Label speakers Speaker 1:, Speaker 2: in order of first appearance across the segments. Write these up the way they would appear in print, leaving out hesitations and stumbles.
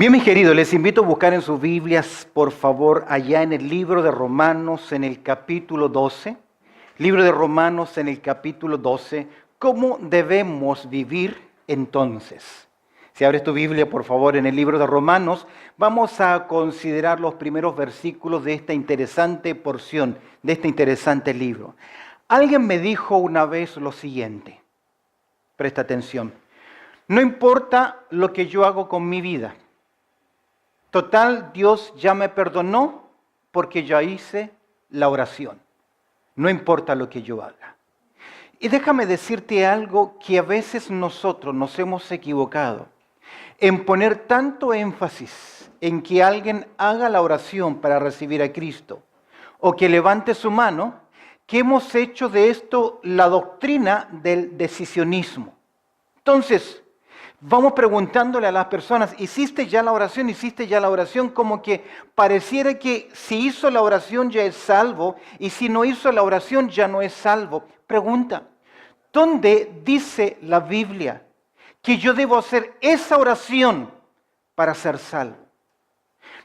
Speaker 1: Bien, mis queridos, les invito a buscar en sus Biblias, por favor, allá en el libro de Romanos, en el capítulo 12. Libro de Romanos, en el capítulo 12. ¿Cómo debemos vivir entonces? Si abres tu Biblia, por favor, en el libro de Romanos, vamos a considerar los primeros versículos de esta interesante porción, de este interesante libro. Alguien me dijo una vez lo siguiente, presta atención, no importa lo que yo hago con mi vida. Total, Dios ya me perdonó porque ya hice la oración. No importa lo que yo haga. Y déjame decirte algo que a veces nosotros nos hemos equivocado en poner tanto énfasis en que alguien haga la oración para recibir a Cristo o que levante su mano, que hemos hecho de esto la doctrina del decisionismo. Entonces, vamos preguntándole a las personas, ¿hiciste ya la oración? ¿Hiciste ya la oración? Como que pareciera que si hizo la oración ya es salvo y si no hizo la oración ya no es salvo. Pregunta, ¿dónde dice la Biblia que yo debo hacer esa oración para ser salvo?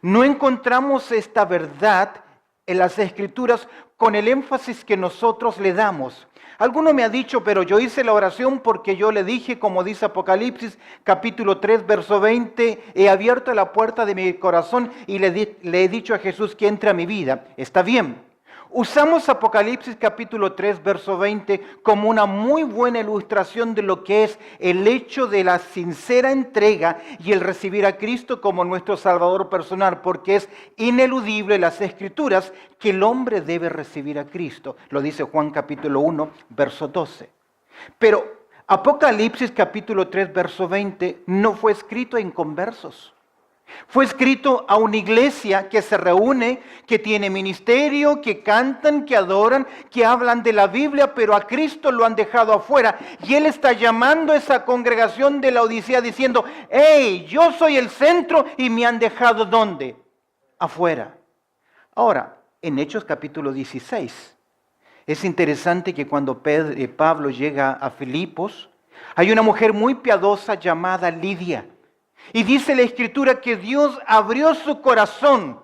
Speaker 1: No encontramos esta verdad en las Escrituras con el énfasis que nosotros le damos. Alguno me ha dicho, pero yo hice la oración porque yo le dije, como dice Apocalipsis, capítulo 3, verso 20, he abierto la puerta de mi corazón y le he dicho a Jesús que entre a mi vida. Está bien. Usamos Apocalipsis capítulo 3, verso 20 como una muy buena ilustración de lo que es el hecho de la sincera entrega y el recibir a Cristo como nuestro Salvador personal, porque es ineludible en las Escrituras que el hombre debe recibir a Cristo. Lo dice Juan capítulo 1, verso 12. Pero Apocalipsis capítulo 3, verso 20 no fue escrito en conversos. Fue escrito a una iglesia que se reúne, que tiene ministerio, que cantan, que adoran, que hablan de la Biblia, pero a Cristo lo han dejado afuera. Y Él está llamando a esa congregación de la Odisea diciendo, ¡hey, yo soy el centro y me han dejado ¿dónde? Afuera. Ahora, en Hechos capítulo 16, es interesante que cuando Pablo llega a Filipos, hay una mujer muy piadosa llamada Lidia. Y dice la Escritura que Dios abrió su corazón.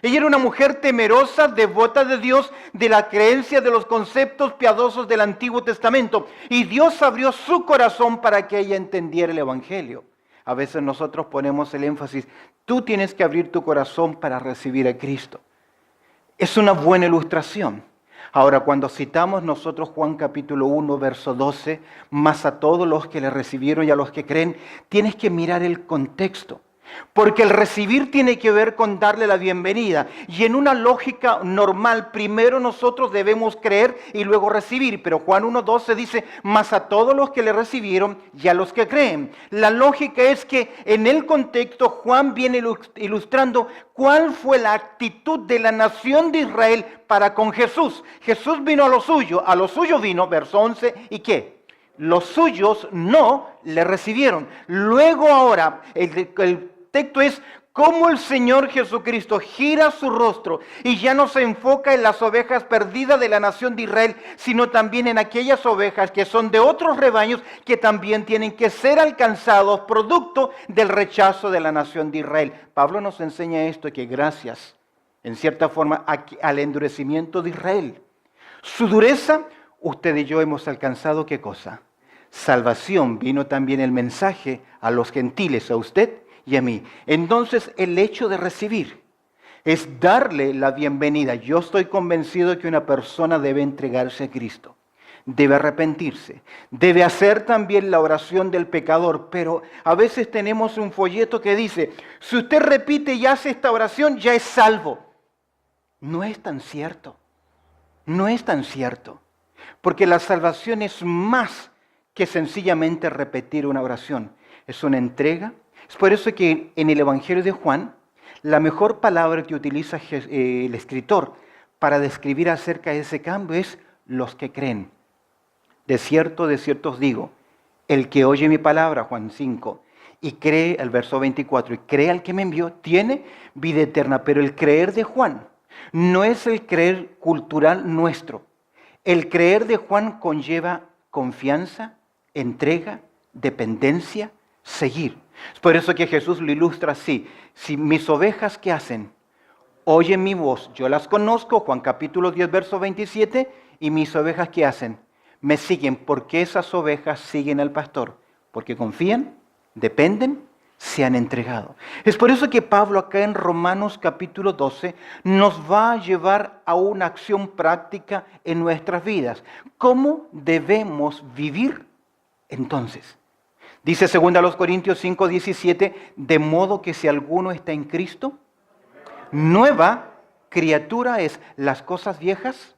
Speaker 1: Ella era una mujer temerosa, devota de Dios, de la creencia de los conceptos piadosos del Antiguo Testamento. Y Dios abrió su corazón para que ella entendiera el Evangelio. A veces nosotros ponemos el énfasis, tú tienes que abrir tu corazón para recibir a Cristo. Es una buena ilustración. Ahora, cuando citamos nosotros Juan capítulo 1, verso 12, más a todos los que le recibieron y a los que creen, tienes que mirar el contexto. Porque el recibir tiene que ver con darle la bienvenida. Y en una lógica normal, primero nosotros debemos creer y luego recibir. Pero Juan 1:12 dice, más a todos los que le recibieron y a los que creen. La lógica es que en el contexto Juan viene ilustrando cuál fue la actitud de la nación de Israel para con Jesús. Jesús vino a lo suyo vino, verso 11, ¿y qué? Los suyos no le recibieron. Luego ahora, el texto es cómo el Señor Jesucristo gira su rostro y ya no se enfoca en las ovejas perdidas de la nación de Israel, sino también en aquellas ovejas que son de otros rebaños que también tienen que ser alcanzados producto del rechazo de la nación de Israel. Pablo nos enseña esto, que gracias, en cierta forma, al endurecimiento de Israel, su dureza, usted y yo hemos alcanzado ¿qué cosa? Salvación. Vino también el mensaje a los gentiles, a usted y a mí. Entonces el hecho de recibir es darle la bienvenida. Yo estoy convencido de que una persona debe entregarse a Cristo, debe arrepentirse, debe hacer también la oración del pecador, pero a veces tenemos un folleto que dice, si usted repite y hace esta oración, ya es salvo. No es tan cierto, no es tan cierto, porque la salvación es más que sencillamente repetir una oración, es una entrega. Es por eso que en el Evangelio de Juan, la mejor palabra que utiliza el escritor para describir acerca de ese cambio es los que creen. De cierto os digo, el que oye mi palabra, Juan 5, y cree, el verso 24, y cree al que me envió, tiene vida eterna. Pero el creer de Juan no es el creer cultural nuestro. El creer de Juan conlleva confianza, entrega, dependencia, seguir. Es por eso que Jesús lo ilustra así. Si mis ovejas, ¿qué hacen? Oyen mi voz, yo las conozco, Juan capítulo 10, verso 27, y mis ovejas, ¿qué hacen? Me siguen. ¿Por qué esas ovejas siguen al pastor? Porque confían, dependen, se han entregado. Es por eso que Pablo acá en Romanos capítulo 12 nos va a llevar a una acción práctica en nuestras vidas. ¿Cómo debemos vivir entonces? Dice 2 Corintios 5, 17, de modo que si alguno está en Cristo, nueva criatura es, las cosas viejas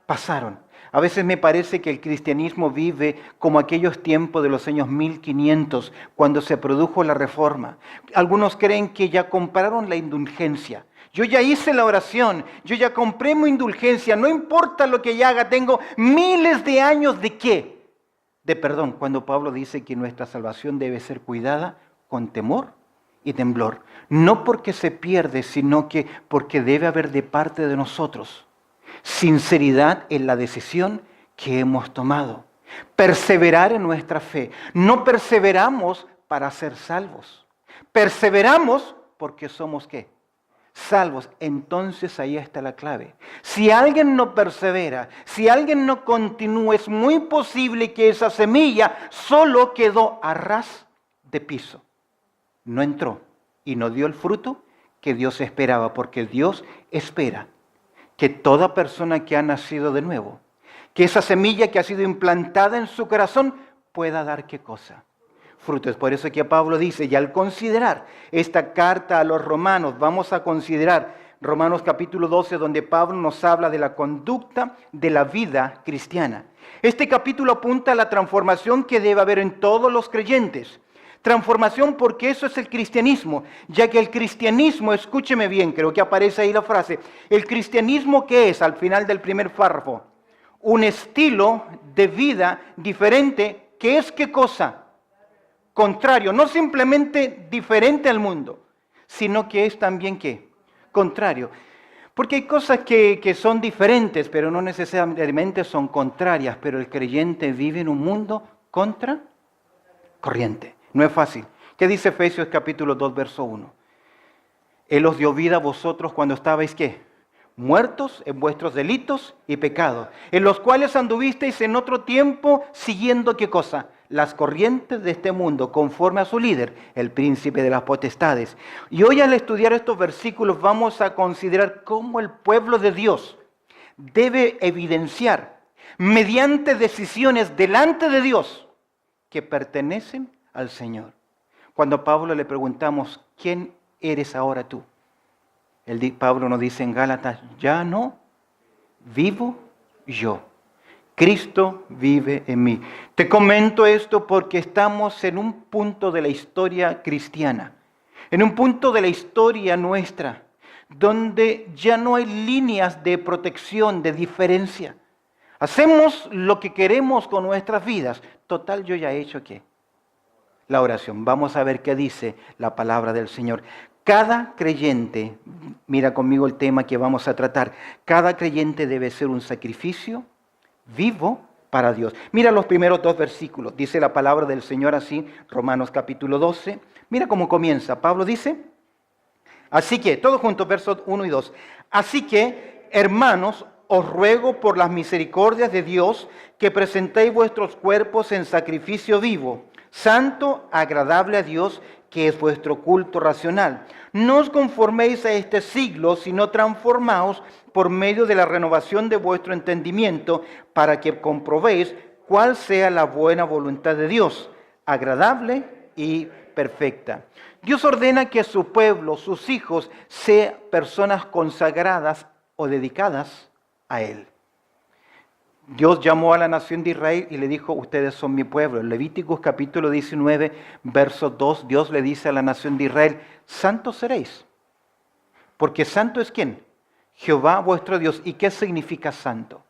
Speaker 1: pasaron. A veces me parece que el cristianismo vive como aquellos tiempos de los años 1500, cuando se produjo la Reforma. Algunos creen que ya compraron la indulgencia. Yo ya hice la oración, yo ya compré mi indulgencia, no importa lo que ya haga, tengo miles de años de ¿qué? De perdón, cuando Pablo dice que nuestra salvación debe ser cuidada con temor y temblor. No porque se pierde, sino que porque debe haber de parte de nosotros sinceridad en la decisión que hemos tomado. Perseverar en nuestra fe. No perseveramos para ser salvos. Perseveramos porque somos ¿qué? Salvos. Entonces ahí está la clave. Si alguien no persevera, si alguien no continúa, es muy posible que esa semilla solo quedó a ras de piso. No entró y no dio el fruto que Dios esperaba, porque Dios espera que toda persona que ha nacido de nuevo, que esa semilla que ha sido implantada en su corazón pueda dar ¿qué cosa? Frutos. Por eso que Pablo dice, y al considerar esta carta a los romanos, vamos a considerar Romanos capítulo 12, donde Pablo nos habla de la conducta de la vida cristiana. Este capítulo apunta a la transformación que debe haber en todos los creyentes. Transformación porque eso es el cristianismo, ya que el cristianismo, escúcheme bien, creo que aparece ahí la frase, el cristianismo ¿qué es? Al final del primer párrafo, un estilo de vida diferente, que es ¿qué cosa? Contrario, no simplemente diferente al mundo, sino que es también ¿qué? Contrario. Porque hay cosas que son diferentes, pero no necesariamente son contrarias, pero el creyente vive en un mundo contra corriente. No es fácil. ¿Qué dice Efesios capítulo 2, verso 1? Él os dio vida a vosotros cuando estabais, ¿qué? Muertos en vuestros delitos y pecados, en los cuales anduvisteis en otro tiempo siguiendo, ¿qué cosa? Las corrientes de este mundo, conforme a su líder, el príncipe de las potestades. Y hoy al estudiar estos versículos vamos a considerar cómo el pueblo de Dios debe evidenciar, mediante decisiones delante de Dios, que pertenecen al Señor. Cuando a Pablo le preguntamos, ¿quién eres ahora tú? Pablo nos dice en Gálatas, ya no vivo yo. Cristo vive en mí. Te comento esto porque estamos en un punto de la historia cristiana, en un punto de la historia nuestra, donde ya no hay líneas de protección, de diferencia. Hacemos lo que queremos con nuestras vidas. Total, yo ya he hecho ¿qué? La oración. Vamos a ver qué dice la palabra del Señor. Cada creyente, mira conmigo el tema que vamos a tratar, cada creyente debe ser un sacrificio vivo para Dios. Mira los primeros dos versículos, dice la palabra del Señor así, Romanos capítulo 12. Mira cómo comienza. Pablo dice, así que, todos juntos, versos 1 y 2. Así que, hermanos, os ruego por las misericordias de Dios que presentéis vuestros cuerpos en sacrificio vivo, santo, agradable a Dios, que es vuestro culto racional. No os conforméis a este siglo, sino transformaos por medio de la renovación de vuestro entendimiento, para que comprobéis cuál sea la buena voluntad de Dios, agradable y perfecta. Dios ordena que su pueblo, sus hijos, sean personas consagradas o dedicadas a Él. Dios llamó a la nación de Israel y le dijo, ustedes son mi pueblo. En Levíticos capítulo 19, verso 2, Dios le dice a la nación de Israel, santos seréis. Porque santo es ¿quién? Jehová vuestro Dios. ¿Y qué significa santo?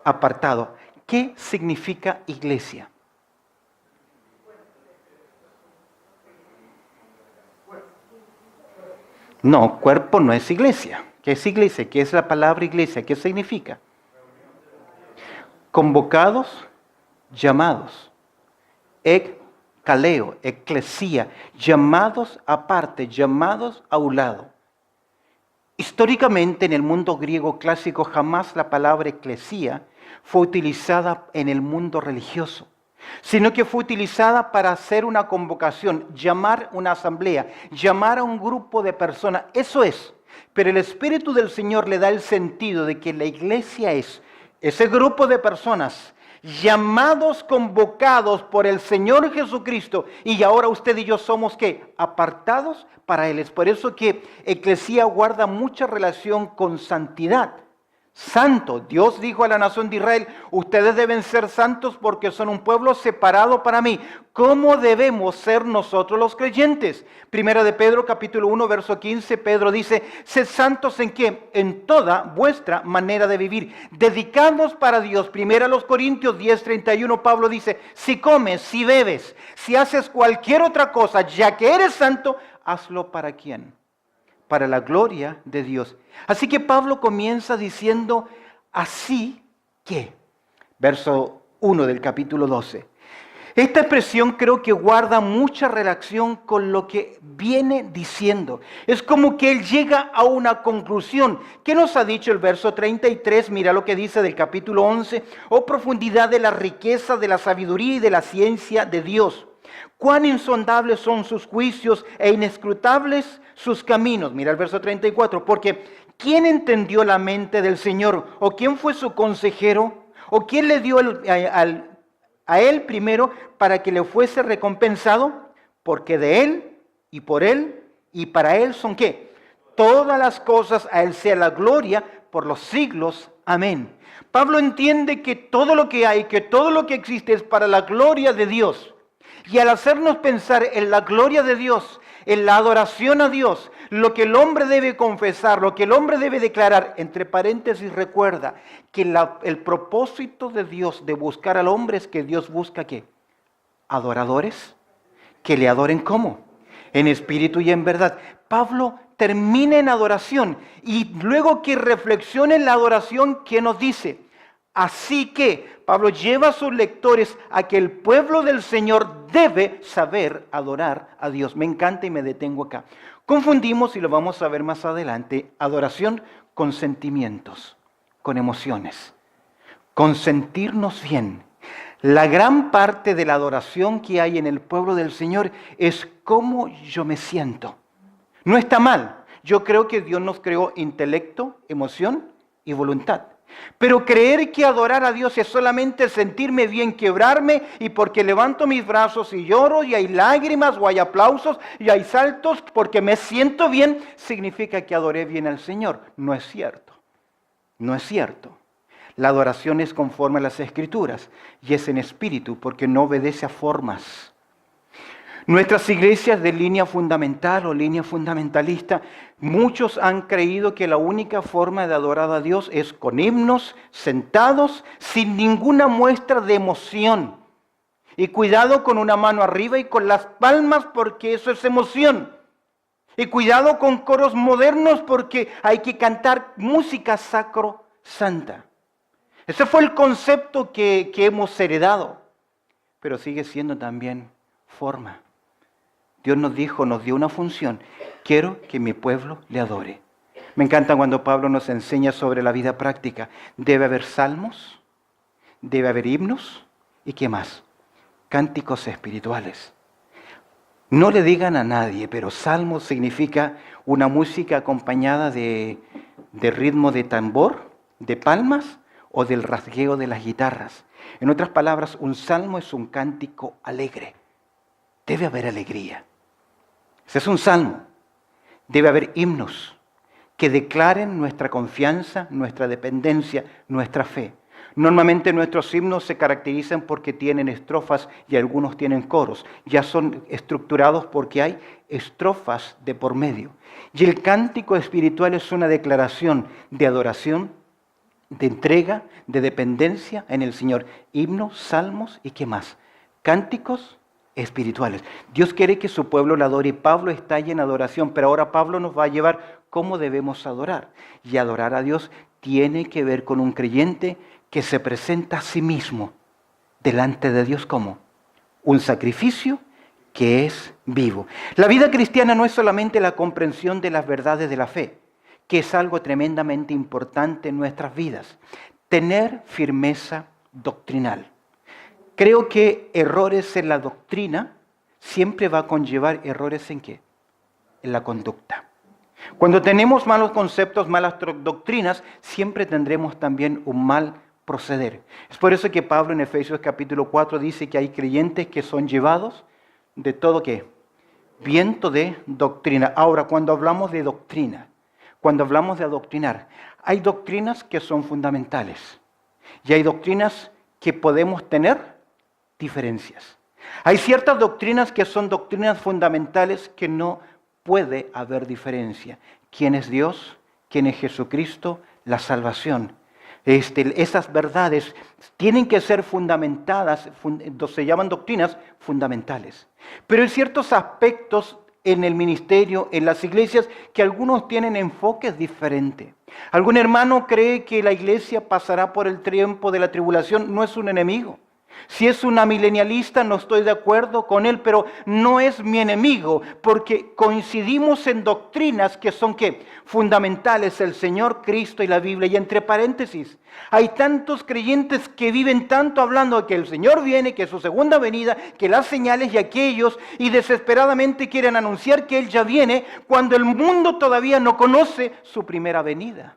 Speaker 1: Apartado. ¿Qué significa iglesia? No, cuerpo no es iglesia. ¿Qué es iglesia? ¿Qué es la palabra iglesia? ¿Qué significa? Convocados, llamados, kaleo, eclesía, llamados aparte, llamados a un lado. Históricamente en el mundo griego clásico jamás la palabra eclesía fue utilizada en el mundo religioso, sino que fue utilizada para hacer una convocación, llamar una asamblea, llamar a un grupo de personas. Eso es, pero el Espíritu del Señor le da el sentido de que la iglesia es ese grupo de personas llamados, convocados por el Señor Jesucristo, y ahora usted y yo somos, ¿qué? Apartados para Él. Es por eso que eclesía guarda mucha relación con santidad. Santo, Dios dijo a la nación de Israel, ustedes deben ser santos porque son un pueblo separado para mí. ¿Cómo debemos ser nosotros los creyentes? Primera de Pedro, capítulo 1, verso 15, Pedro dice, sed santos ¿en qué? En toda vuestra manera de vivir, dedicados para Dios. Primera a los Corintios 10, 31, Pablo dice, si comes, si bebes, si haces cualquier otra cosa, ya que eres santo, hazlo ¿para quién? Para la gloria de Dios. Así que Pablo comienza diciendo, así que, verso 1 del capítulo 12. Esta expresión creo que guarda mucha relación con lo que viene diciendo. Es como que él llega a una conclusión. ¿Qué nos ha dicho el verso 33? Mira lo que dice del capítulo 11. Oh profundidad de la riqueza, de la sabiduría y de la ciencia de Dios. Cuán insondables son sus juicios e inescrutables sus caminos. Mira el verso 34. Porque ¿quién entendió la mente del Señor? ¿O quién fue su consejero? ¿O quién le dio a él primero para que le fuese recompensado? Porque de él y por él y para él son ¿qué? Todas las cosas, a él sea la gloria por los siglos. Amén. Pablo entiende que todo lo que hay, que todo lo que existe es para la gloria de Dios. Y al hacernos pensar en la gloria de Dios, en la adoración a Dios, lo que el hombre debe confesar, lo que el hombre debe declarar, entre paréntesis recuerda que el propósito de Dios de buscar al hombre es que Dios busca ¿qué? Adoradores que le adoren ¿cómo? En espíritu y en verdad. Pablo termina en adoración y luego que reflexiona en la adoración, ¿qué nos dice? Así que Pablo lleva a sus lectores a que el pueblo del Señor debe saber adorar a Dios. Me encanta y me detengo acá. Confundimos, y lo vamos a ver más adelante, adoración con sentimientos, con emociones, con sentirnos bien. La gran parte de la adoración que hay en el pueblo del Señor es cómo yo me siento. No está mal. Yo creo que Dios nos creó intelecto, emoción y voluntad. Pero creer que adorar a Dios es solamente sentirme bien, quebrarme y porque levanto mis brazos y lloro y hay lágrimas o hay aplausos y hay saltos porque me siento bien, significa que adoré bien al Señor. No es cierto. No es cierto. La adoración es conforme a las Escrituras y es en espíritu porque no obedece a formas. Nuestras iglesias de línea fundamental o línea fundamentalista, muchos han creído que la única forma de adorar a Dios es con himnos, sentados, sin ninguna muestra de emoción. Y cuidado con una mano arriba y con las palmas porque eso es emoción. Y cuidado con coros modernos porque hay que cantar música sacro-santa. Ese fue el concepto que hemos heredado, pero sigue siendo también forma. Dios nos dijo, nos dio una función. Quiero que mi pueblo le adore. Me encanta cuando Pablo nos enseña sobre la vida práctica. Debe haber salmos, debe haber himnos y ¿qué más? Cánticos espirituales. No le digan a nadie, pero salmos significa una música acompañada de ritmo de tambor, de palmas o del rasgueo de las guitarras. En otras palabras, un salmo es un cántico alegre. Debe haber alegría. Ese es un salmo. Debe haber himnos que declaren nuestra confianza, nuestra dependencia, nuestra fe. Normalmente nuestros himnos se caracterizan porque tienen estrofas y algunos tienen coros. Ya son estructurados porque hay estrofas de por medio. Y el cántico espiritual es una declaración de adoración, de entrega, de dependencia en el Señor. Himnos, salmos y ¿qué más? Cánticos espirituales. Dios quiere que su pueblo le adore y Pablo está ahí en adoración, pero ahora Pablo nos va a llevar cómo debemos adorar. Y adorar a Dios tiene que ver con un creyente que se presenta a sí mismo delante de Dios como un sacrificio que es vivo. La vida cristiana no es solamente la comprensión de las verdades de la fe, que es algo tremendamente importante en nuestras vidas. Tener firmeza doctrinal. Creo que errores en la doctrina siempre va a conllevar errores ¿en qué? En la conducta. Cuando tenemos malos conceptos, malas doctrinas, siempre tendremos también un mal proceder. Es por eso que Pablo en Efesios capítulo 4 dice que hay creyentes que son llevados de todo ¿qué? Viento de doctrina. Ahora, cuando hablamos de doctrina, cuando hablamos de adoctrinar, hay doctrinas que son fundamentales y hay doctrinas que podemos tener diferencias. Hay ciertas doctrinas que son doctrinas fundamentales que no puede haber diferencia. ¿Quién es Dios? ¿Quién es Jesucristo? La salvación. Esas verdades tienen que ser fundamentadas, se llaman doctrinas fundamentales. Pero hay ciertos aspectos en el ministerio, en las iglesias, que algunos tienen enfoques diferentes. Algún hermano cree que la iglesia pasará por el tiempo de la tribulación, no es un enemigo. Si es una milenialista, no estoy de acuerdo con él, pero no es mi enemigo, porque coincidimos en doctrinas que son ¿qué? Fundamentales, el Señor, Cristo y la Biblia. Y entre paréntesis, hay tantos creyentes que viven tanto hablando de que el Señor viene, que es su segunda venida, que las señales y aquellos, y desesperadamente quieren anunciar que Él ya viene, cuando el mundo todavía no conoce su primera venida.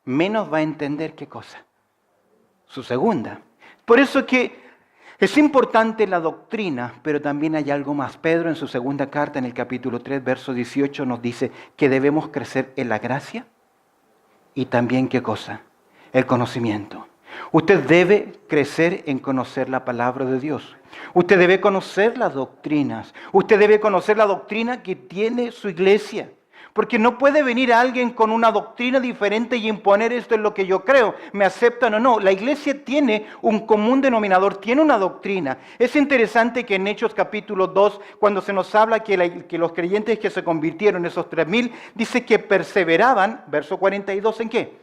Speaker 1: Menos va a entender qué cosa, su segunda. Por eso que es importante la doctrina, pero también hay algo más. Pedro en su segunda carta, en el capítulo 3, verso 18, nos dice que debemos crecer en la gracia y también, ¿qué cosa? El conocimiento. Usted debe crecer en conocer la palabra de Dios. Usted debe conocer las doctrinas. Usted debe conocer la doctrina que tiene su iglesia. Porque no puede venir alguien con una doctrina diferente y imponer esto es lo que yo creo, me aceptan o no. La iglesia tiene un común denominador, tiene una doctrina. Es interesante que en Hechos capítulo 2, cuando se nos habla que los creyentes que se convirtieron, esos 3,000, dice que perseveraban, verso 42, ¿en qué?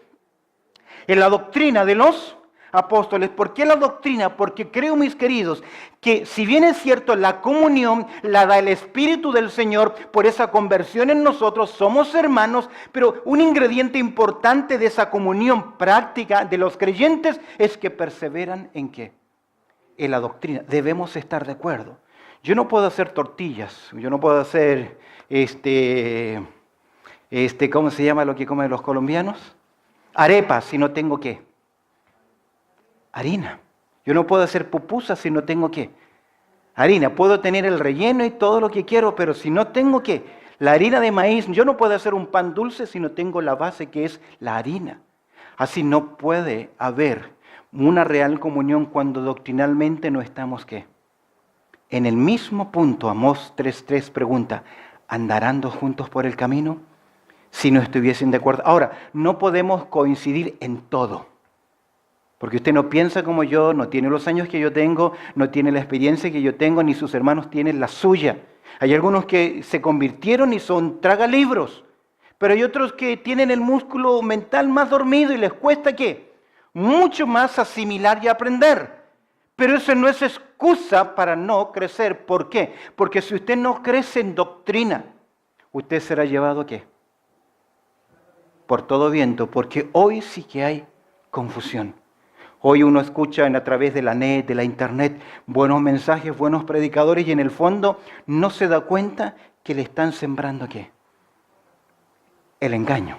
Speaker 1: En la doctrina de los apóstoles. ¿Por qué la doctrina? Porque creo, mis queridos, que si bien es cierto la comunión la da el Espíritu del Señor, por esa conversión en nosotros somos hermanos, pero un ingrediente importante de esa comunión práctica de los creyentes es que perseveran ¿en qué? En la doctrina. Debemos estar de acuerdo. Yo no puedo hacer tortillas, yo no puedo hacer ¿cómo se llama lo que comen los colombianos? Arepas, si no tengo ¿qué? Harina. Yo no puedo hacer pupusas si no tengo ¿qué? Harina. Puedo tener el relleno y todo lo que quiero, pero si no tengo ¿qué? La harina de maíz. Yo no puedo hacer un pan dulce si no tengo la base que es la harina. Así no puede haber una real comunión cuando doctrinalmente no estamos ¿qué? En el mismo punto. Amós 3:3 pregunta, ¿andarán dos juntos por el camino? Si no estuviesen de acuerdo. Ahora, no podemos coincidir en todo. Porque usted no piensa como yo, no tiene los años que yo tengo, no tiene la experiencia que yo tengo, ni sus hermanos tienen la suya. Hay algunos que se convirtieron y son tragalibros, pero hay otros que tienen el músculo mental más dormido y les cuesta ¿qué? Mucho más asimilar y aprender. Pero eso no es excusa para no crecer. ¿Por qué? Porque si usted no crece en doctrina, usted será llevado ¿qué? Por todo viento, porque hoy sí que hay confusión. Hoy uno escucha a través de la net, de la internet, buenos mensajes, buenos predicadores y en el fondo no se da cuenta que le están sembrando ¿qué? El engaño.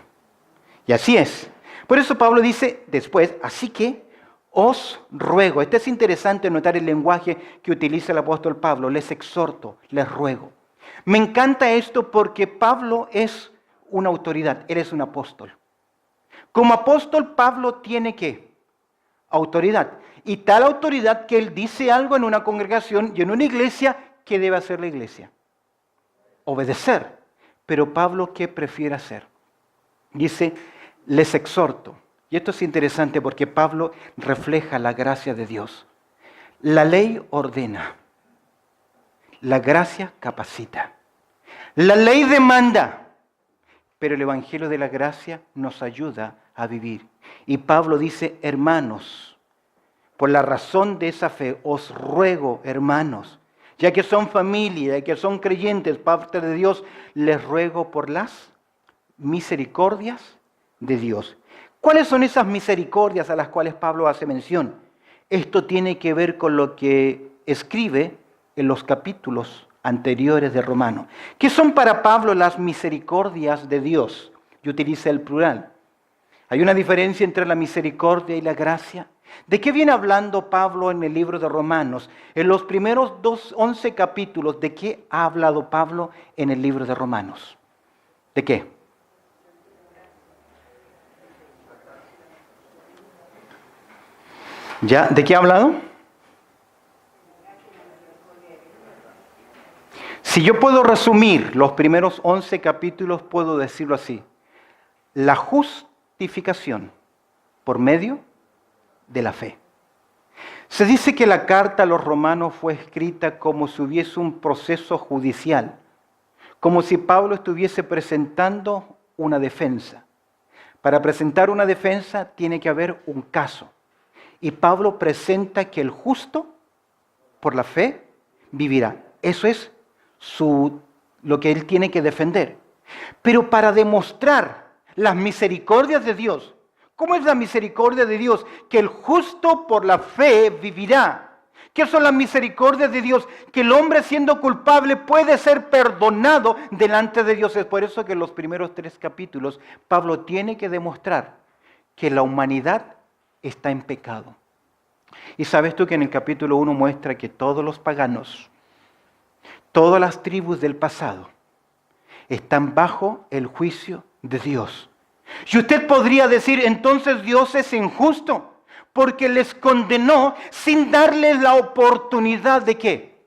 Speaker 1: Y así es. Por eso Pablo dice después, así que os ruego. Este es interesante notar el lenguaje que utiliza el apóstol Pablo. Les exhorto, les ruego. Me encanta esto porque Pablo es una autoridad, él es un apóstol. Como apóstol Pablo tiene ¿qué? Autoridad. Y tal autoridad que él dice algo en una congregación y en una iglesia, ¿qué debe hacer la iglesia? Obedecer. Pero Pablo, ¿qué prefiere hacer? Dice, les exhorto. Y esto es interesante porque Pablo refleja la gracia de Dios. La ley ordena. La gracia capacita. La ley demanda. Pero el evangelio de la gracia nos ayuda a vivir. Y Pablo dice, hermanos, por la razón de esa fe, os ruego, hermanos. ya que son familia, ya que son creyentes, parte de Dios, les ruego por las misericordias de Dios. ¿Cuáles son esas misericordias a las cuales Pablo hace mención? Esto tiene que ver con lo que escribe en los capítulos anteriores de Romanos. ¿Qué son para Pablo las misericordias de Dios? Y utiliza el plural. ¿Hay una diferencia entre la misericordia y la gracia? ¿De qué viene hablando Pablo en el libro de Romanos? En los primeros 11 capítulos, ¿de qué ha hablado Pablo en el libro de Romanos? ¿De qué? ¿Ya? ¿De qué ha hablado? Si yo puedo resumir los primeros 11 capítulos, puedo decirlo así. La justificación por medio de la fe. Se dice que la carta a los romanos fue escrita como si hubiese un proceso judicial, como si Pablo estuviese presentando una defensa. Para presentar una defensa tiene que haber un caso. Y Pablo presenta que el justo, por la fe, vivirá. Eso es lo que él tiene que defender. Pero para demostrar las misericordias de Dios, ¿cómo es la misericordia de Dios? Que el justo por la fe vivirá. ¿Qué son las misericordias de Dios? Que el hombre siendo culpable puede ser perdonado delante de Dios. Es por eso que en los primeros 3 capítulos Pablo tiene que demostrar que la humanidad está en pecado. Y sabes tú que en el capítulo 1 muestra que todos los paganos, todas las tribus del pasado, están bajo el juicio de Dios. Y usted podría decir, entonces Dios es injusto, porque les condenó sin darles la oportunidad de ¿qué?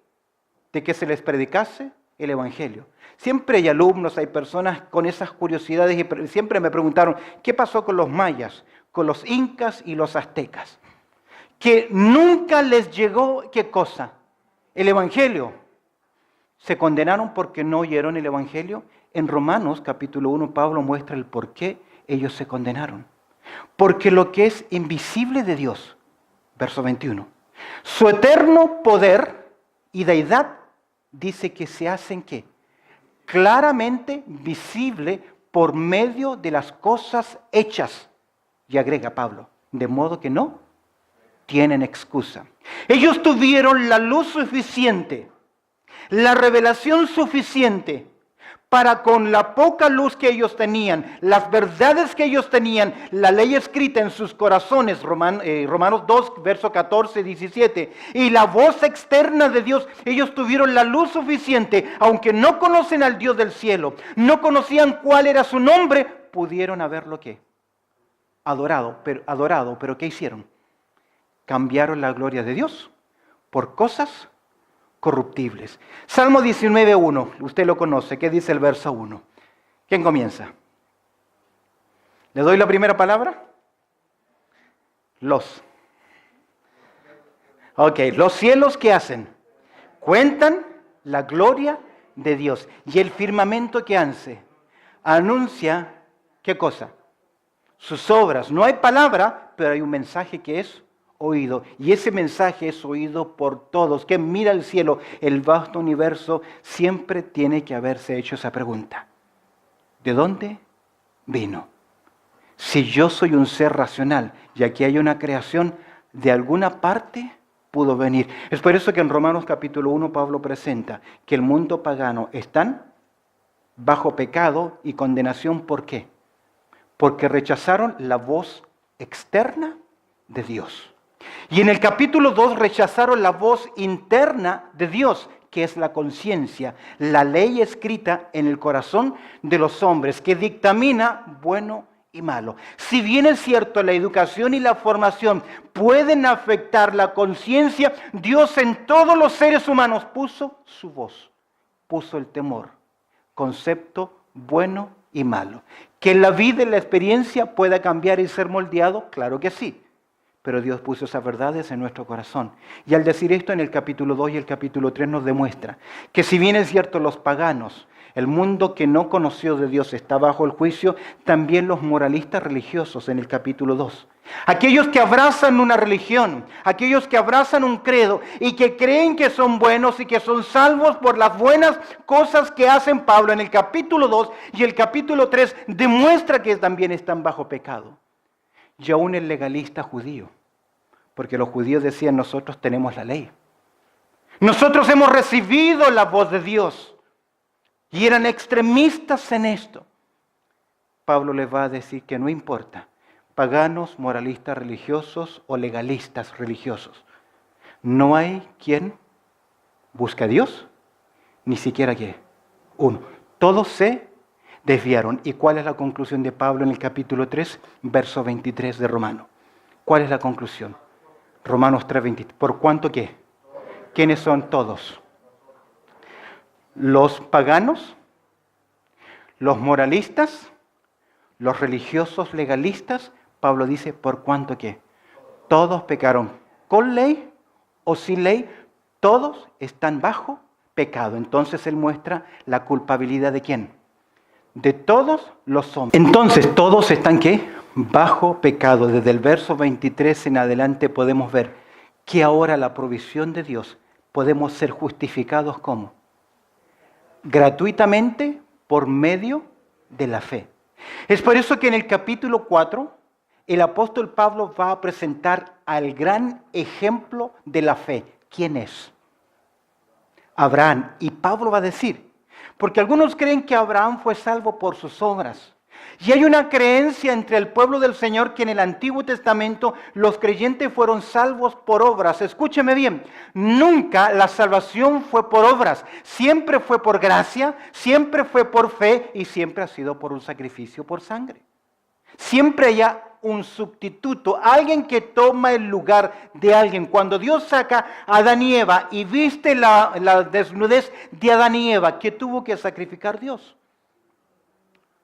Speaker 1: De que se les predicase el Evangelio. Siempre hay alumnos, hay personas con esas curiosidades y siempre me preguntaron, ¿qué pasó con los mayas, con los incas y los aztecas? Que nunca les llegó, ¿qué cosa? El Evangelio. ¿Se condenaron porque no oyeron el Evangelio? En Romanos capítulo 1 Pablo muestra el por qué ellos se condenaron. Porque lo que es invisible de Dios, verso 21, su eterno poder y deidad dice que se hacen ¿qué? Claramente visible por medio de las cosas hechas. Y agrega Pablo, de modo que no tienen excusa. Ellos tuvieron la luz suficiente, la revelación suficiente para con la poca luz que ellos tenían, las verdades que ellos tenían, la ley escrita en sus corazones, Romanos 2, verso 14, 17, y la voz externa de Dios, ellos tuvieron la luz suficiente, aunque no conocen al Dios del cielo, no conocían cuál era su nombre, pudieron haberlo ¿qué? Adorado, pero ¿qué hicieron? Cambiaron la gloria de Dios por cosas corruptibles. Salmo 19:1, usted lo conoce. ¿Qué dice el verso 1? ¿Quién comienza? ¿Le doy la primera palabra? Los. Ok, los cielos ¿qué hacen? Cuentan la gloria de Dios. Y el firmamento ¿qué hace? Anuncia, ¿qué cosa? Sus obras. No hay palabra, pero hay un mensaje que es oído. Y ese mensaje es oído por todos. Que mira el cielo, el vasto universo, siempre tiene que haberse hecho esa pregunta. ¿De dónde vino? Si yo soy un ser racional y aquí hay una creación, de alguna parte pudo venir. Es por eso que en Romanos capítulo 1 Pablo presenta que el mundo pagano están bajo pecado y condenación. ¿Por qué? Porque rechazaron la voz externa de Dios. Y en el capítulo 2 rechazaron la voz interna de Dios, que es la conciencia, la ley escrita en el corazón de los hombres, que dictamina bueno y malo. Si bien es cierto, la educación y la formación pueden afectar la conciencia, Dios en todos los seres humanos puso su voz, puso el temor, concepto bueno y malo. Que la vida y la experiencia pueda cambiar y ser moldeado, claro que sí. Pero Dios puso esas verdades en nuestro corazón. Y al decir esto en el capítulo 2 y el capítulo 3 nos demuestra que si bien es cierto los paganos el mundo que no conoció de Dios está bajo el juicio, también los moralistas religiosos en el capítulo 2. Aquellos que abrazan una religión, aquellos que abrazan un credo y que creen que son buenos y que son salvos por las buenas cosas que hacen Pablo en el capítulo 2 y el capítulo 3 demuestra que también están bajo pecado. Y aún el legalista judío, porque los judíos decían nosotros tenemos la ley. Nosotros hemos recibido la voz de Dios. Y eran extremistas en esto. Pablo les va a decir que no importa, paganos, moralistas religiosos o legalistas religiosos. No hay quien busque a Dios, ni siquiera que uno. Todos se desviaron. ¿Y cuál es la conclusión de Pablo en el capítulo 3, verso 23 de Romanos? ¿Cuál es la conclusión? Romanos 3, 23. ¿Por cuánto qué? ¿Quiénes son todos? Los paganos, los moralistas, los religiosos legalistas. Pablo dice, ¿por cuánto qué? Todos pecaron. ¿Con ley o sin ley? Todos están bajo pecado. Entonces él muestra la culpabilidad ¿de quién? De todos los hombres. Entonces todos están ¿qué? Bajo pecado. Desde el verso 23 en adelante podemos ver que ahora la provisión de Dios podemos ser justificados ¿cómo? Gratuitamente por medio de la fe. Es por eso que en el capítulo 4 el apóstol Pablo va a presentar al gran ejemplo de la fe. ¿Quién es? Abraham. Y Pablo va a decir, porque algunos creen que Abraham fue salvo por sus obras. Y hay una creencia entre el pueblo del Señor que en el Antiguo Testamento los creyentes fueron salvos por obras. Escúcheme bien, nunca la salvación fue por obras, siempre fue por gracia, siempre fue por fe y siempre ha sido por un sacrificio por sangre. Siempre hay un sustituto, alguien que toma el lugar de alguien. Cuando Dios saca a Adán y Eva y viste la desnudez de Adán y Eva, ¿qué tuvo que sacrificar Dios?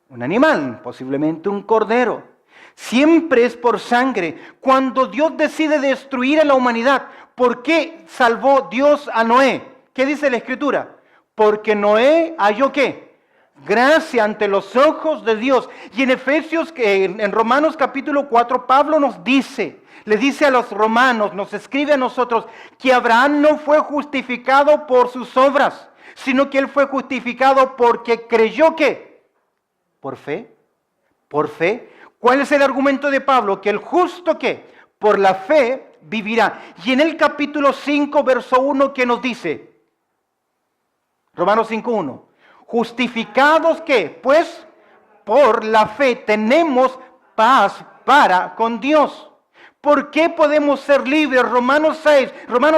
Speaker 1: Un animal, posiblemente un cordero. Siempre es por sangre. Cuando Dios decide destruir a la humanidad, ¿por qué salvó Dios a Noé? ¿Qué dice la Escritura? Porque Noé halló ¿qué? Gracia ante los ojos de Dios. Y en Efesios, en Romanos capítulo 4, Pablo nos dice, le dice a los romanos, nos escribe a nosotros, que Abraham no fue justificado por sus obras, sino que él fue justificado porque creyó ¿qué? ¿Por fe? ¿Por fe? ¿Cuál es el argumento de Pablo? Que el justo ¿qué? Por la fe vivirá. Y en el capítulo 5, verso 1, ¿qué nos dice? Romanos 5, 1. Justificados ¿qué? Pues por la fe tenemos paz para con Dios. ¿Por qué podemos ser libres? Romanos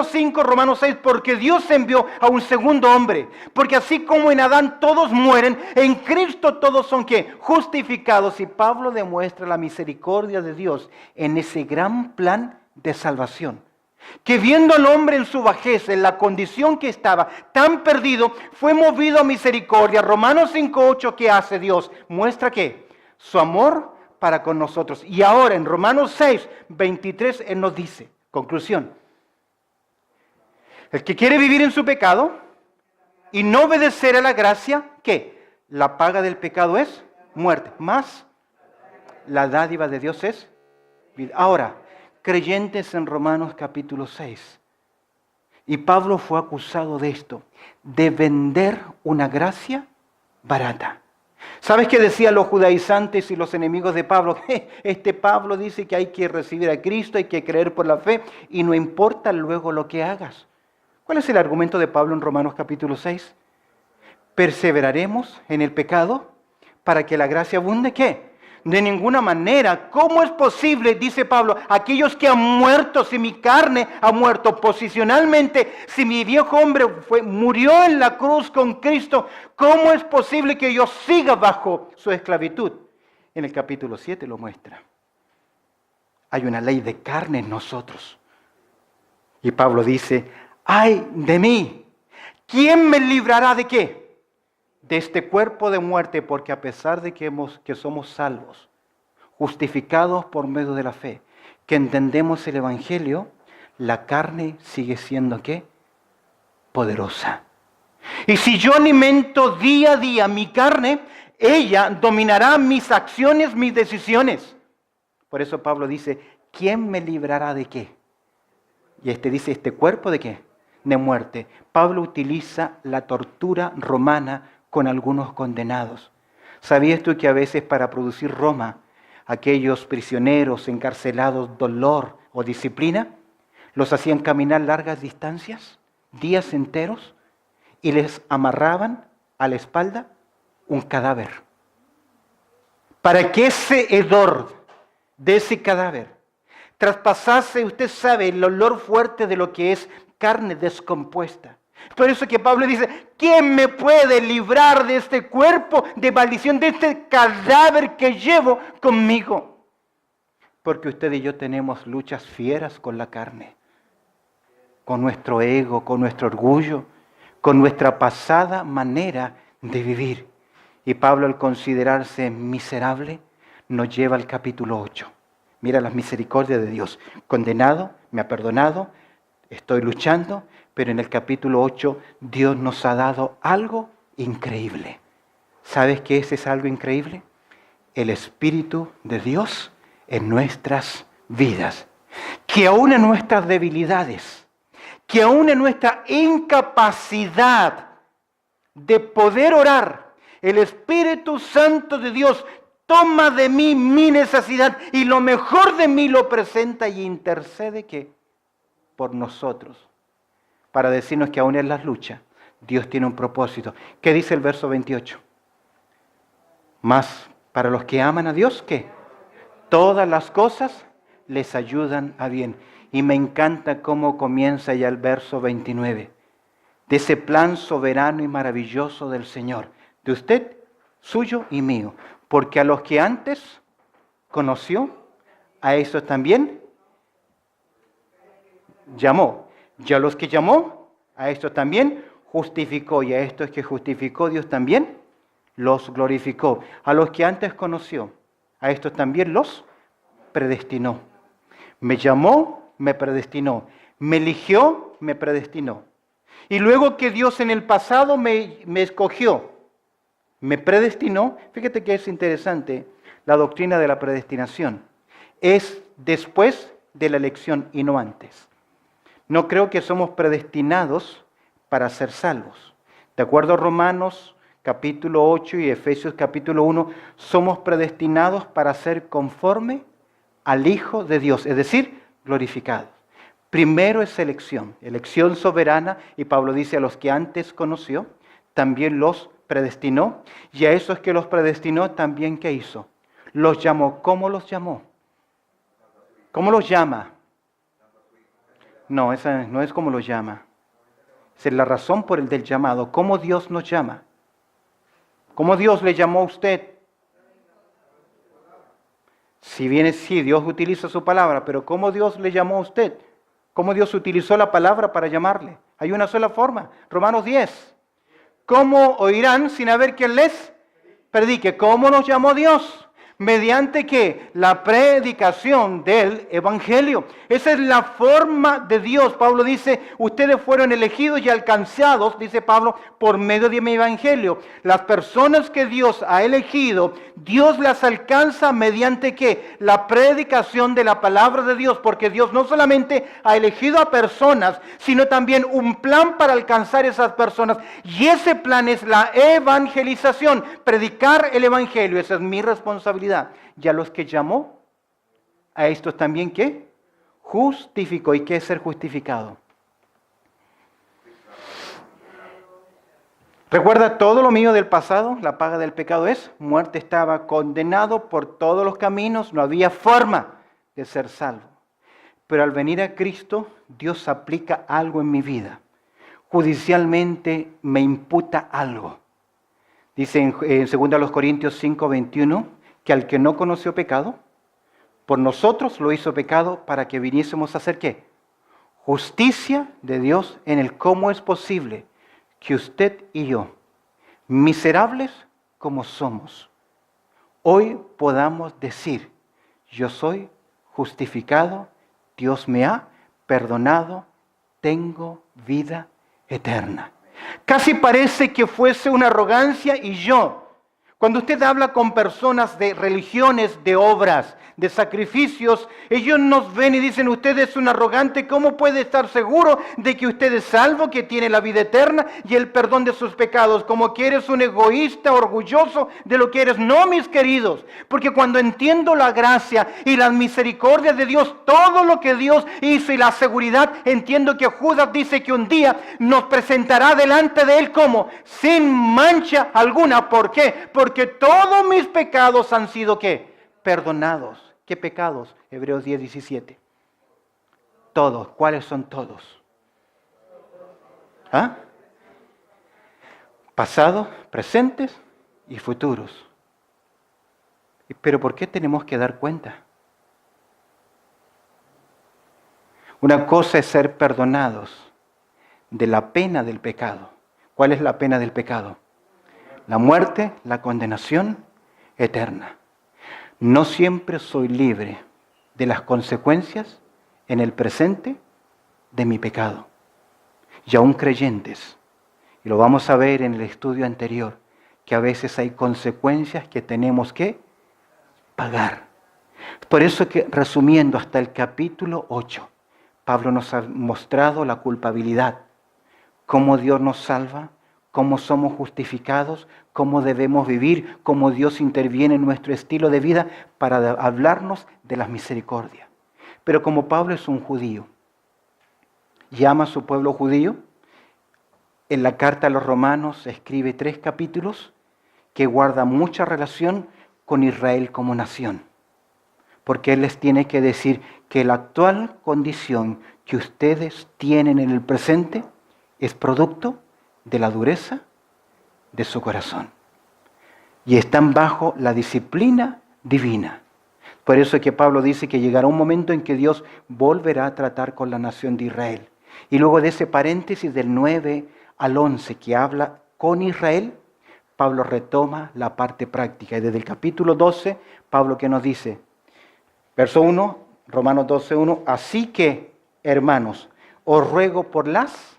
Speaker 1: 5, Romanos 6, porque Dios envió a un segundo hombre. Porque así como en Adán todos mueren, en Cristo todos son ¿qué? Justificados. Y Pablo demuestra la misericordia de Dios en ese gran plan de salvación. Que viendo al hombre en su bajeza, en la condición que estaba, tan perdido, fue movido a misericordia. Romanos 5, 8, ¿qué hace Dios? Muestra ¿qué? Su amor para con nosotros. Y ahora en Romanos 6, 23, Él nos dice, conclusión, el que quiere vivir en su pecado y no obedecer a la gracia, ¿qué? La paga del pecado es muerte, más la dádiva de Dios es vida. Ahora, creyentes en Romanos capítulo 6, y Pablo fue acusado de esto, de vender una gracia barata. ¿Sabes qué decían los judaizantes y los enemigos de Pablo? Este Pablo dice que hay que recibir a Cristo, hay que creer por la fe y no importa luego lo que hagas. ¿Cuál es el argumento de Pablo en Romanos capítulo 6? ¿Perseveraremos en el pecado para que la gracia abunde? ¿Qué? De ninguna manera. ¿Cómo es posible, dice Pablo, aquellos que han muerto, si mi carne ha muerto posicionalmente, si mi viejo hombre murió en la cruz con Cristo, cómo es posible que yo siga bajo su esclavitud? En el capítulo 7 lo muestra. Hay una ley de carne en nosotros. Y Pablo dice, ¡ay de mí! ¿Quién me librará de qué? De este cuerpo de muerte, porque a pesar de que somos salvos, justificados por medio de la fe, que entendemos el Evangelio, la carne sigue siendo ¿qué? Poderosa. Y si yo alimento día a día mi carne, ella dominará mis acciones, mis decisiones. Por eso Pablo dice, ¿quién me librará de qué? Y dice, ¿este cuerpo de qué? De muerte. Pablo utiliza la tortura romana con algunos condenados. ¿Sabías tú que a veces para producir Roma, aquellos prisioneros encarcelados, dolor o disciplina, los hacían caminar largas distancias, días enteros, y les amarraban a la espalda un cadáver? Para que ese hedor de ese cadáver traspasase, usted sabe, el olor fuerte de lo que es carne descompuesta. Por eso que Pablo dice, ¿quién me puede librar de este cuerpo de maldición, de este cadáver que llevo conmigo? Porque usted y yo tenemos luchas fieras con la carne, con nuestro ego, con nuestro orgullo, con nuestra pasada manera de vivir. Y Pablo, al considerarse miserable, nos lleva al capítulo 8. Mira las misericordias de Dios. Condenado, me ha perdonado, estoy luchando, pero en el capítulo 8 Dios nos ha dado algo increíble. ¿Sabes qué es algo increíble? El Espíritu de Dios en nuestras vidas. Que aún en nuestras debilidades, que aún en nuestra incapacidad de poder orar, el Espíritu Santo de Dios toma de mí mi necesidad y lo mejor de mí lo presenta y intercede ¿qué? Por nosotros, para decirnos que aún en las luchas Dios tiene un propósito. ¿Qué dice el verso 28? Mas para los que aman a Dios, ¿qué? Todas las cosas les ayudan a bien. Y me encanta cómo comienza ya el verso 29, de ese plan soberano y maravilloso del Señor, de usted, suyo y mío. Porque a los que antes conoció, a esos también llamó. Y a los que llamó, a estos también justificó. Y a estos que justificó, Dios también los glorificó. A los que antes conoció, a estos también los predestinó. Me llamó, me predestinó. Me eligió, me predestinó. Y luego que Dios en el pasado me escogió, me predestinó. Fíjate que es interesante la doctrina de la predestinación. Es después de la elección y no antes. No creo que somos predestinados para ser salvos. De acuerdo a Romanos capítulo 8 y Efesios capítulo 1, somos predestinados para ser conforme al Hijo de Dios, es decir, glorificados. Primero es elección soberana, y Pablo dice a los que antes conoció, también los predestinó, y a esos que los predestinó también ¿qué hizo? Los llamó. ¿Cómo los llamó? ¿Cómo los llama? No, esa no es como los llama. Esa es la razón por el del llamado. ¿Cómo Dios nos llama? ¿Cómo Dios le llamó a usted? Si bien es sí, Dios utiliza su palabra, pero ¿cómo Dios le llamó a usted? ¿Cómo Dios utilizó la palabra para llamarle? Hay una sola forma. Romanos 10. ¿Cómo oirán sin haber quien les predique? ¿Cómo nos llamó Dios? ¿Mediante qué? La predicación del Evangelio. Esa es la forma de Dios. Pablo dice, ustedes fueron elegidos y alcanzados, dice Pablo, por medio de mi Evangelio. Las personas que Dios ha elegido, Dios las alcanza mediante qué? La predicación de la palabra de Dios, porque Dios no solamente ha elegido a personas, sino también un plan para alcanzar esas personas. Y ese plan es la evangelización, predicar el Evangelio. Esa es mi responsabilidad. Y a los que llamó, a estos también ¿qué? Justificó. ¿Y qué es ser justificado? ¿Recuerda todo lo mío del pasado? La paga del pecado es muerte. Estaba condenado por todos los caminos, no había forma de ser salvo. Pero al venir a Cristo, Dios aplica algo en mi vida. Judicialmente me imputa algo. Dice en 2 Corintios 5:21, que al que no conoció pecado, por nosotros lo hizo pecado para que viniésemos a hacer ¿qué? Justicia de Dios en el cómo es posible que usted y yo, miserables como somos, hoy podamos decir, yo soy justificado, Dios me ha perdonado, tengo vida eterna. Casi parece que fuese una arrogancia y yo. Cuando usted habla con personas de religiones, de obras, de sacrificios, ellos nos ven y dicen, usted es un arrogante, ¿cómo puede estar seguro de que usted es salvo, que tiene la vida eterna y el perdón de sus pecados? Como que eres un egoísta, orgulloso de lo que eres. No, mis queridos, porque cuando entiendo la gracia y la misericordia de Dios, todo lo que Dios hizo y la seguridad, entiendo que Judas dice que un día nos presentará delante de Él como sin mancha alguna. ¿Por qué? Porque todos mis pecados han sido ¿qué? Perdonados. ¿Qué pecados? Hebreos 10:17. Todos. ¿Cuáles son todos? ¿Ah? Pasados, presentes y futuros. Pero ¿por qué tenemos que dar cuenta? Una cosa es ser perdonados de la pena del pecado. ¿Cuál es la pena del pecado? La muerte, la condenación eterna. No siempre soy libre de las consecuencias en el presente de mi pecado. Y aún creyentes, y lo vamos a ver en el estudio anterior, que a veces hay consecuencias que tenemos que pagar. Por eso que, resumiendo hasta el capítulo 8, Pablo nos ha mostrado la culpabilidad, cómo Dios nos salva, cómo somos justificados, cómo debemos vivir, cómo Dios interviene en nuestro estilo de vida para hablarnos de las misericordias. Pero como Pablo es un judío y ama a su pueblo judío, en la carta a los Romanos escribe 3 capítulos que guardan mucha relación con Israel como nación. Porque Él les tiene que decir que la actual condición que ustedes tienen en el presente es producto de la dureza de su corazón. Y están bajo la disciplina divina. Por eso es que Pablo dice que llegará un momento en que Dios volverá a tratar con la nación de Israel. Y luego de ese paréntesis del 9 al 11 que habla con Israel, Pablo retoma la parte práctica. Y desde el capítulo 12, Pablo que nos dice, verso 1, Romanos 12:1, así que, hermanos, os ruego por las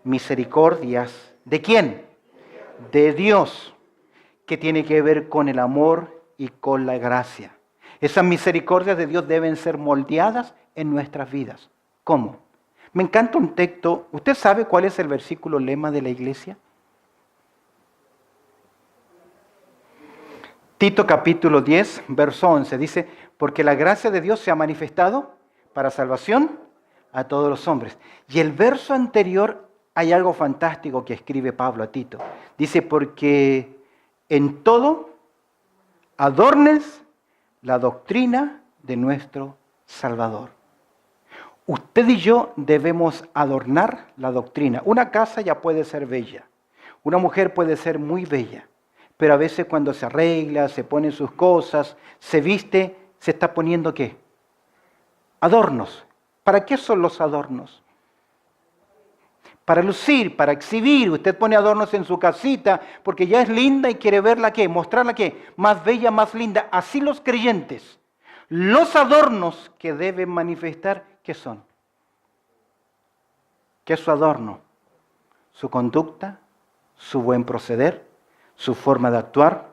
Speaker 1: misericordias, ¿de quién? De Dios, que tiene que ver con el amor y con la gracia. Esas misericordias de Dios deben ser moldeadas en nuestras vidas. ¿Cómo? Me encanta un texto. ¿Usted sabe cuál es el versículo lema de la iglesia? Tito capítulo 10, verso 11, dice, porque la gracia de Dios se ha manifestado para salvación a todos los hombres. Y el verso anterior hay algo fantástico que escribe Pablo a Tito. Dice, porque en todo adornes la doctrina de nuestro Salvador. Usted y yo debemos adornar la doctrina. Una casa ya puede ser bella. Una mujer puede ser muy bella. Pero a veces cuando se arregla, se pone sus cosas, se viste, se está poniendo ¿qué? Adornos. ¿Para qué son los adornos? Para lucir, para exhibir. Usted pone adornos en su casita porque ya es linda y quiere verla ¿qué? Mostrarla ¿qué? Más bella, más linda. Así los creyentes. Los adornos que deben manifestar, ¿qué son? ¿Qué es su adorno? Su conducta, su buen proceder, su forma de actuar.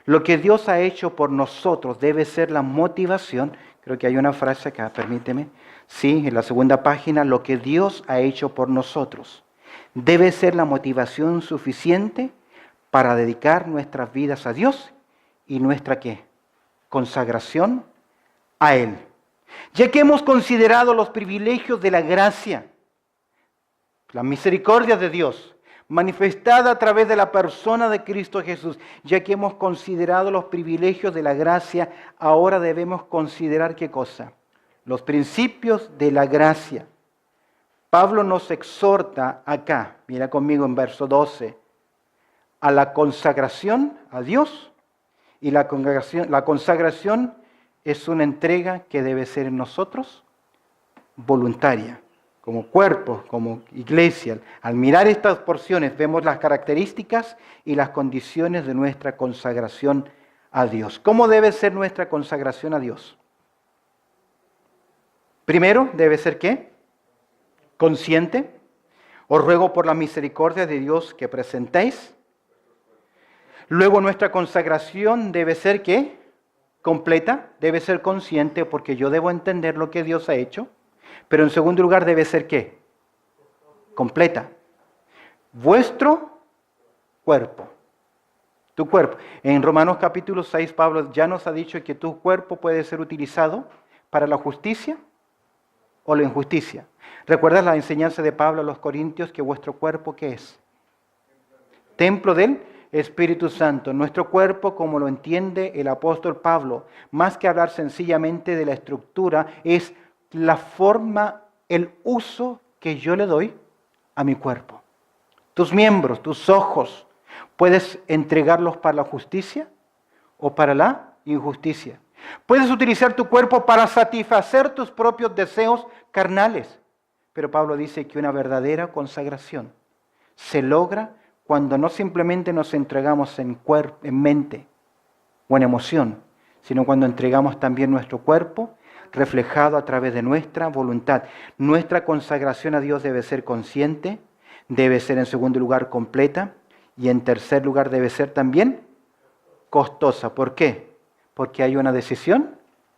Speaker 1: Lo que Dios ha hecho por nosotros debe ser la motivación. Creo que hay una frase acá, permíteme. Sí, en la segunda página, lo que Dios ha hecho por nosotros debe ser la motivación suficiente para dedicar nuestras vidas a Dios y nuestra ¿qué? Consagración a Él. Ya que hemos considerado los privilegios de la gracia, la misericordia de Dios, manifestada a través de la persona de Cristo Jesús, ya que hemos considerado los privilegios de la gracia, ahora debemos considerar ¿qué cosa? Los principios de la gracia. Pablo nos exhorta acá, mira conmigo en verso 12, a la consagración a Dios, y la consagración es una entrega que debe ser en nosotros voluntaria. Como cuerpo, como iglesia, al mirar estas porciones vemos las características y las condiciones de nuestra consagración a Dios. ¿Cómo debe ser nuestra consagración a Dios? Primero, debe ser ¿qué? Consciente. Os ruego por la misericordia de Dios que presentéis. Luego nuestra consagración debe ser ¿qué? Completa, debe ser consciente porque yo debo entender lo que Dios ha hecho. Pero en segundo lugar debe ser ¿qué? Completa. Vuestro cuerpo. Tu cuerpo. En Romanos capítulo 6, Pablo ya nos ha dicho que tu cuerpo puede ser utilizado para la justicia o la injusticia. ¿Recuerdas la enseñanza de Pablo a los Corintios que vuestro cuerpo ¿qué es? Templo del Espíritu Santo. Nuestro cuerpo, como lo entiende el apóstol Pablo, más que hablar sencillamente de la estructura, es la forma, el uso que yo le doy a mi cuerpo. Tus miembros, tus ojos, ¿puedes entregarlos para la justicia o para la injusticia? Puedes utilizar tu cuerpo para satisfacer tus propios deseos carnales. Pero Pablo dice que una verdadera consagración se logra cuando no simplemente nos entregamos en mente o en emoción, sino cuando entregamos también nuestro cuerpo reflejado a través de nuestra voluntad. Nuestra consagración a Dios debe ser consciente, debe ser en segundo lugar completa y en tercer lugar debe ser también costosa. ¿Por qué? Porque hay una decisión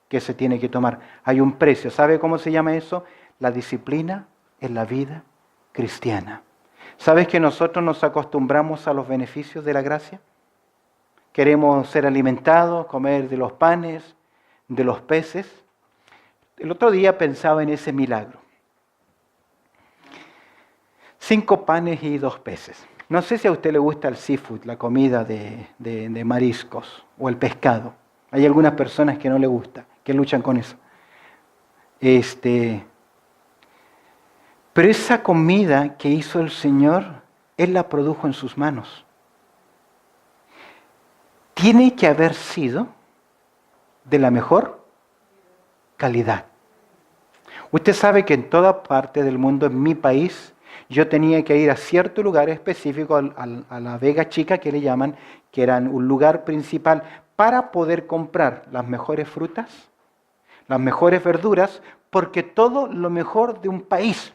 Speaker 1: que se tiene que tomar. Hay un precio. ¿Sabe cómo se llama eso? La disciplina en la vida cristiana. ¿Sabes que nosotros nos acostumbramos a los beneficios de la gracia? Queremos ser alimentados, comer de los panes, de los peces. El otro día pensaba en ese milagro. 5 panes y 2 peces. No sé si a usted le gusta el seafood, la comida de mariscos o el pescado. Hay algunas personas que no le gusta, que luchan con eso. Pero esa comida que hizo el Señor, Él la produjo en sus manos. Tiene que haber sido de la mejor calidad. Usted sabe que en toda parte del mundo, en mi país, yo tenía que ir a cierto lugar específico, a la Vega Chica que le llaman, que era un lugar principal para poder comprar las mejores frutas, las mejores verduras, porque todo lo mejor de un país,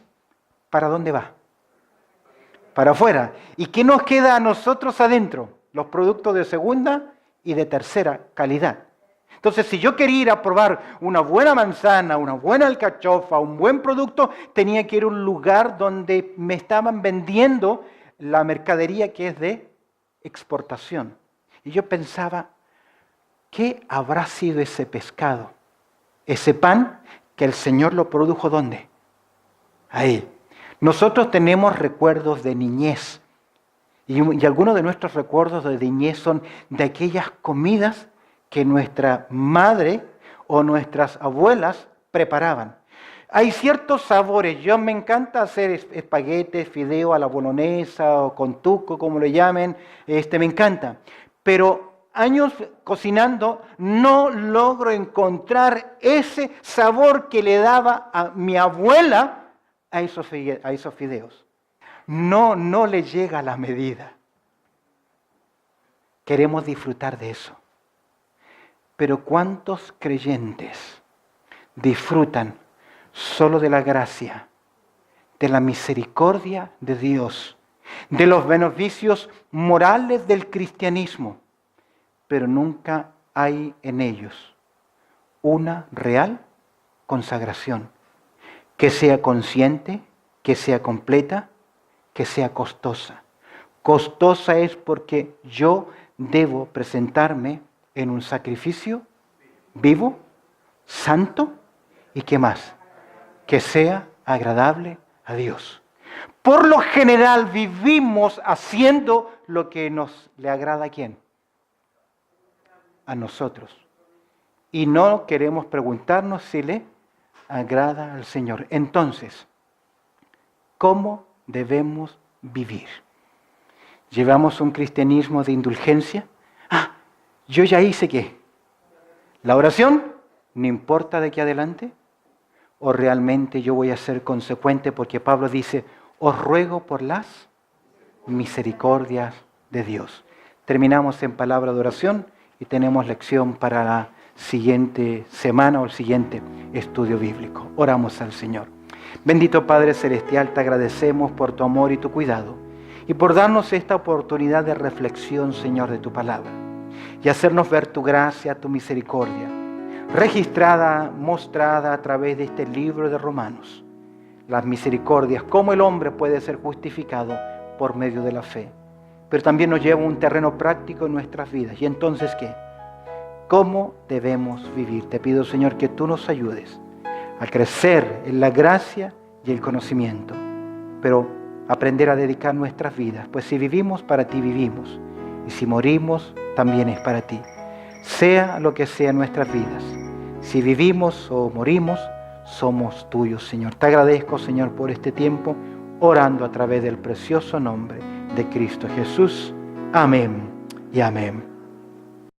Speaker 1: ¿para dónde va? Para afuera. ¿Y qué nos queda a nosotros adentro? Los productos de segunda y de tercera calidad. Entonces, si yo quería ir a probar una buena manzana, una buena alcachofa, un buen producto, tenía que ir a un lugar donde me estaban vendiendo la mercadería que es de exportación. Y yo pensaba, ¿qué habrá sido ese pescado? Ese pan que el Señor lo produjo, ¿dónde? Ahí. Nosotros tenemos recuerdos de niñez. Y algunos de nuestros recuerdos de niñez son de aquellas comidas que nuestra madre o nuestras abuelas preparaban. Hay ciertos sabores. Yo me encanta hacer espaguetes, fideo a la bolognesa o con tuco, como le llamen. Me encanta. Pero años cocinando no logro encontrar ese sabor que le daba a mi abuela a esos fideos. No le llega a la medida. Queremos disfrutar de eso. Pero ¿cuántos creyentes disfrutan solo de la gracia, de la misericordia de Dios, de los beneficios morales del cristianismo, pero nunca hay en ellos una real consagración que sea consciente, que sea completa, que sea costosa? Costosa es porque yo debo presentarme en un sacrificio vivo, santo y ¿qué más? Que sea agradable a Dios. Por lo general vivimos haciendo lo que le agrada a quién? A nosotros. Y no queremos preguntarnos si le agrada al Señor. Entonces, ¿cómo debemos vivir? ¿Llevamos un cristianismo de indulgencia? Yo ya hice ¿qué? La oración, no importa de aquí adelante. ¿O realmente yo voy a ser consecuente? Porque Pablo dice, os ruego por las misericordias de Dios. Terminamos en palabra de oración y tenemos lección para la siguiente semana o el siguiente estudio bíblico. Oramos al Señor. Bendito Padre Celestial, te agradecemos por tu amor y tu cuidado y por darnos esta oportunidad de reflexión, Señor, de tu palabra y hacernos ver tu gracia, tu misericordia, registrada, mostrada a través de este libro de Romanos. Las misericordias, cómo el hombre puede ser justificado por medio de la fe. Pero también nos lleva a un terreno práctico en nuestras vidas. ¿Y entonces qué? ¿Cómo debemos vivir? Te pido, Señor, que tú nos ayudes a crecer en la gracia y el conocimiento, pero aprender a dedicar nuestras vidas, pues si vivimos, para ti vivimos, y si morimos, también es para ti. Sea lo que sea en nuestras vidas, si vivimos o morimos, somos tuyos, Señor. Te agradezco, Señor, por este tiempo, orando a través del precioso nombre de Cristo Jesús. Amén y amén.